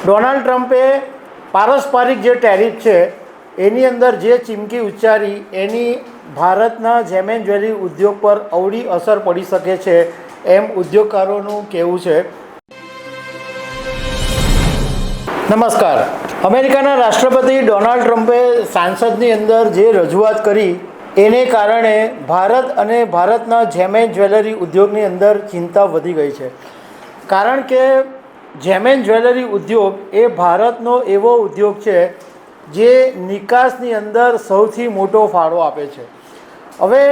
Donald ટ્રમ્પે પારસ્પરિક જે ટેરિફ છે એની અંદર જે ચીમકી ઉચ્ચારી એની ભારતના જેમ એન્ડ જ્વેલરી ઉદ્યોગ પર અવળી અસર પડી શકે છે એમ ઉદ્યોગકારોનું કહેવું છે. નમસ્કાર. અમેરિકાના રાષ્ટ્રપતિ ડોનાલ્ડ ટ્રમ્પે સાંસદની અંદર જે રજૂઆત કરી એને કારણે ભારત અને ભારતના જેમ એન્ડ જ્વેલરી ઉદ્યોગની અંદર ચિંતા વધી ગઈ છે. કારણ કે જેમ એન્ડ જ્વેલરી ઉદ્યોગ એ ભારતનો એવો ઉદ્યોગ છે જે નિકાસની અંદર સૌથી મોટો ફાળો આપે છે. હવે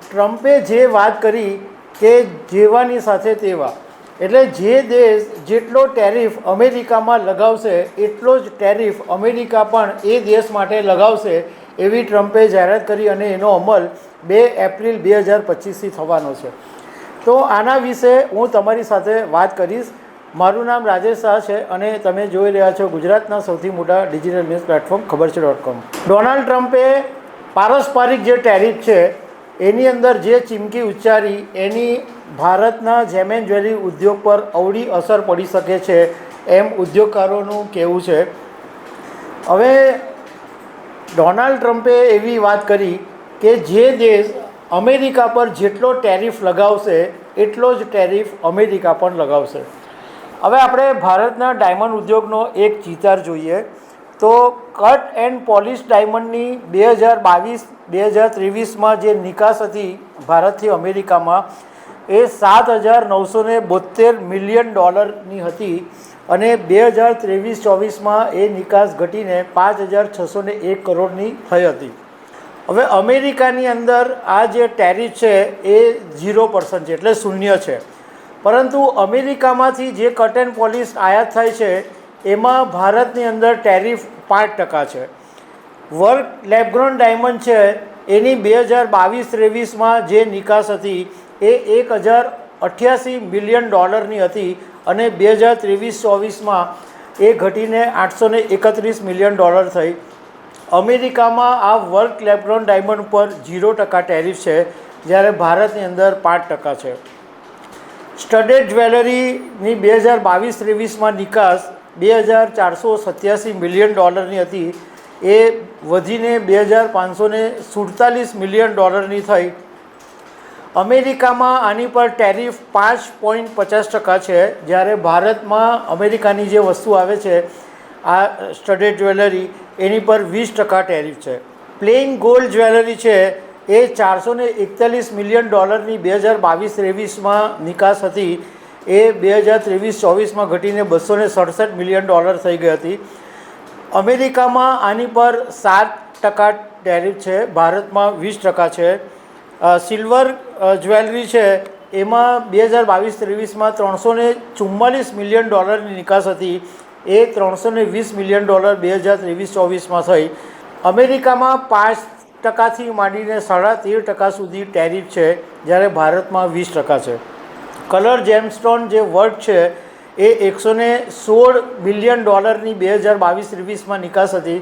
ટ્રમ્પે જે વાત કરી કે જેવાની સાથે તેવા, એટલે જે દેશ જેટલો ટેરિફ અમેરિકામાં લગાવશે એટલો જ ટેરિફ અમેરિકા પણ એ દેશ માટે લગાવશે એવી ટ્રમ્પે જાહેરાત કરી અને એનો અમલ 2 એપ્રિલ 2025થી થવાનો છે. તો આના વિશે હું તમારી સાથે વાત કરીશ. મારું નામ રાજેશ શાહ છે અને તમે જોઈ રહ્યા છો ગુજરાતના સૌથી મોટા ડિજિટલ ન્યૂઝ પ્લેટફોર્મ ખબરછે.com. ડોનાલ્ડ ટ્રમ્પે પારસ્પરિક જે ટેરિફ છે એની અંદર જે ચીમકી ઉચ્ચારી એની ભારતના જેમ એન્ડ જ્વેલરી ઉદ્યોગ પર અવળી અસર પડી શકે છે એમ ઉદ્યોગકારોનું કહેવું છે. હવે ડોનાલ્ડ ટ્રમ્પે એવી વાત કરી કે જે દેશ અમેરિકા પર જેટલો ટેરિફ લગાવશે એટલો જ ટેરિફ અમેરિકા પણ લગાવશે. હવે આપણે ભારતના ડાયમંડ ઉદ્યોગનો એક ચિતાર જોઈએ તો કટ એન્ડ પોલિશ ડાયમંડની 2022-2023માં જે નિકાસ હતી ભારતથી અમેરિકામાં એ $7,972 મિલિયન હતી અને 2023-24માં એ નિકાસ ઘટીને 5,601 કરોડની થઈ હતી. હવે અમેરિકાની અંદર આ જે ટેરિફ છે એ 0% છે, એટલે શૂન્ય છે. પરંતુ અમેરિકામાંથી જે કટ એન્ડ પોલિશ આયાત થાય છે એમાં ભારતની અંદર ટેરિફ 5% છે. વર્ક લેબગ્રોન ડાયમંડ છે એની 2022-23માં જે નિકાસ હતી એ $1,088 મિલિયન હતી અને 2023-24માં એ ઘટીને $831 મિલિયન થઈ. અમેરિકામાં આ વર્ક લેબગ્રોન ડાયમંડ પર 0% ટેરિફ છે જ્યારે ભારતની અંદર 5% છે. સ્ટડેડ જ્વેલરીની 2022-23માં નિકાસ $2,487 મિલિયન હતી એ વધીને $2,547 મિલિયન થઈ. અમેરિકામાં આની પર ટેરિફ 5.50% છે જ્યારે ભારતમાં અમેરિકાની જે વસ્તુ આવે છે આ સ્ટડેડ જ્વેલરી એની પર 20% ટેરિફ છે. પ્લેઇન ગોલ્ડ જ્વેલરી છે એ $441 મિલિયન 2022-23માં નિકાસ હતી એ 2023-24માં ઘટીને $267 મિલિયન થઈ ગઈ હતી. અમેરિકામાં આની પર 7% ટેરિફ છે, ભારતમાં 20% છે. સિલ્વર જ્વેલરી છે એમાં 2022-23માં $344 મિલિયન નિકાસ હતી એ $320 મિલિયન 2023-24માં થઈ. અમેરિકામાં 5%થી માંડીને 13.5% સુધી ટેરિફ છે જ્યારે ભારતમાં 20% છે. કલર જેમસ્ટોન જે વર્ક છે એ $116 મિલિયન 2022-23માં નિકાસ હતી,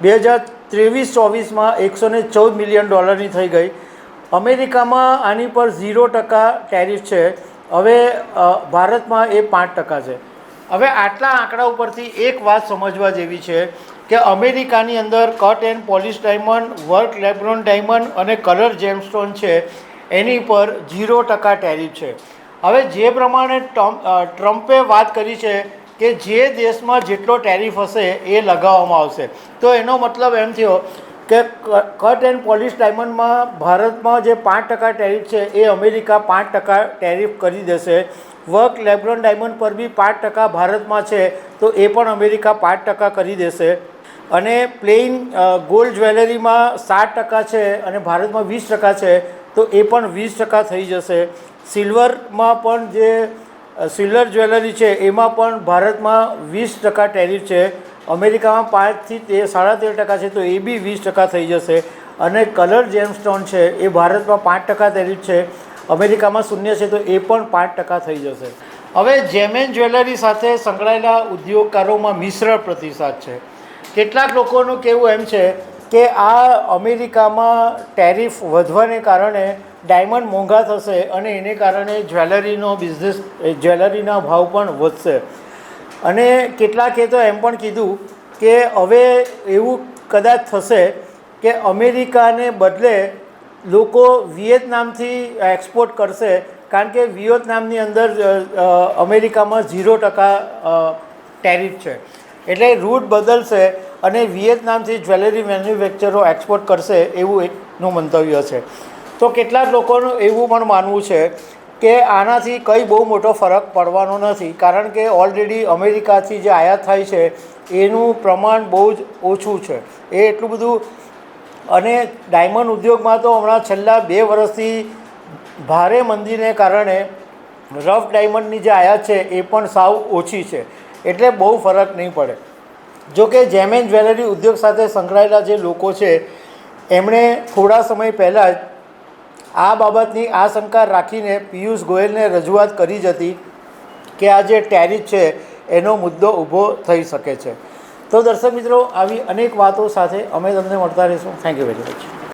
2023-24માં $114 મિલિયન થઈ ગઈ. અમેરિકામાં આની પર 0% ટેરિફ છે. હવે ભારતમાં એ 5% છે. હવે આટલા આંકડા ઉપરથી એક વાત સમજવા જેવી છે કે અમેરિકાની અંદર cut and polish diamond, work lab-grown diamond અને કલર જેમસ્ટોન છે એની પર 0% ટેરિફ છે. હવે જે પ્રમાણે ટ્રમ્પે વાત કરી છે કે જે દેશમાં જેટલો ટેરિફ હશે એ લગાવવામાં આવશે, તો એનો મતલબ એમ થયો કે કટ એન્ડ પોલિશ ડાયમંડમાં ભારતમાં જે 5% ટેરિફ છે એ અમેરિકા 5% ટેરિફ કરી દેશે. વર્ક લેબગ્રોન ડાયમંડ પર બી 5% ભારતમાં છે તો એ પણ અમેરિકા 5% કરી દેશે. અને પ્લેઇન ગોલ્ડ જ્વેલરીમાં 7% છે અને ભારતમાં 20% છે તો એ પણ 20% થઈ જશે. સિલ્વરમાં પણ જે સિલ્વર જ્વેલરી છે એમાં પણ ભારતમાં 20% ટેરિફ છે, અમેરિકામાં 5થી 13.5% છે તો એ બી 20% થઈ જશે. અને કલર જેમસ્ટોન છે એ ભારતમાં 5% ટેરિફ છે, અમેરિકામાં 0% છે તો એ પણ 5% થઈ જશે. હવે જેમ એન્ડ જ્વેલરી સાથે સંકળાયેલા ઉદ્યોગકારોમાં મિશ્ર પ્રતિસાદ છે. કેટલાક લોકોનું કહેવું એમ છે કે આ અમેરિકામાં ટેરિફ વધવાને કારણે ડાયમંડ મોંઘા થશે અને એને કારણે જ્વેલરીનો બિઝનેસ, જ્વેલરીના ભાવ પણ વધશે. અને કેટલાકે તો એમ પણ કીધું કે હવે એવું કદાચ થશે કે અમેરિકાને બદલે લોકો વિયેતનામથી એક્સપોર્ટ કરશે, કારણ કે વિયેતનામની અંદર અમેરિકામાં 0% ટેરિફ છે. એટલે રૂટ બદલશે અને વિયેતનામથી જ્વેલરી મેન્યુફેક્ચરો એક્સપોર્ટ કરશે એવું એકનું મંતવ્ય છે. તો કેટલાક લોકોનું એવું પણ માનવું છે કે આનાથી કંઈ બહુ મોટો ફરક પડવાનો નથી, કારણ કે ઓલરેડી અમેરિકાથી જે આયાત થાય છે એનું પ્રમાણ બહુ જ ઓછું છે. એ એટલું બધું, અને ડાયમંડ ઉદ્યોગમાં તો હમણાં છેલ્લા 2 વર્ષથી ભારે મંદીને કારણે રફ ડાયમંડની જે આયાત છે એ પણ સાવ ઓછી છે, એટલે બહુ ફરક નહીં પડે. જોકે જેમ એન્ડ જ્વેલરી ઉદ્યોગ સાથે સંકળાયેલા જે લોકો છે એમણે થોડા સમય પહેલાં જ આ બાબતની આશંકા રાખીને પિયુષ ગોયલને રજૂઆત કરી જ હતી કે આ જે ટેરિફ છે એનો મુદ્દો ઊભો થઈ શકે છે. તો દર્શક મિત્રો, આવી અનેક વાતો સાથે અમે તમને મળતા રહીશું. Thank you very much.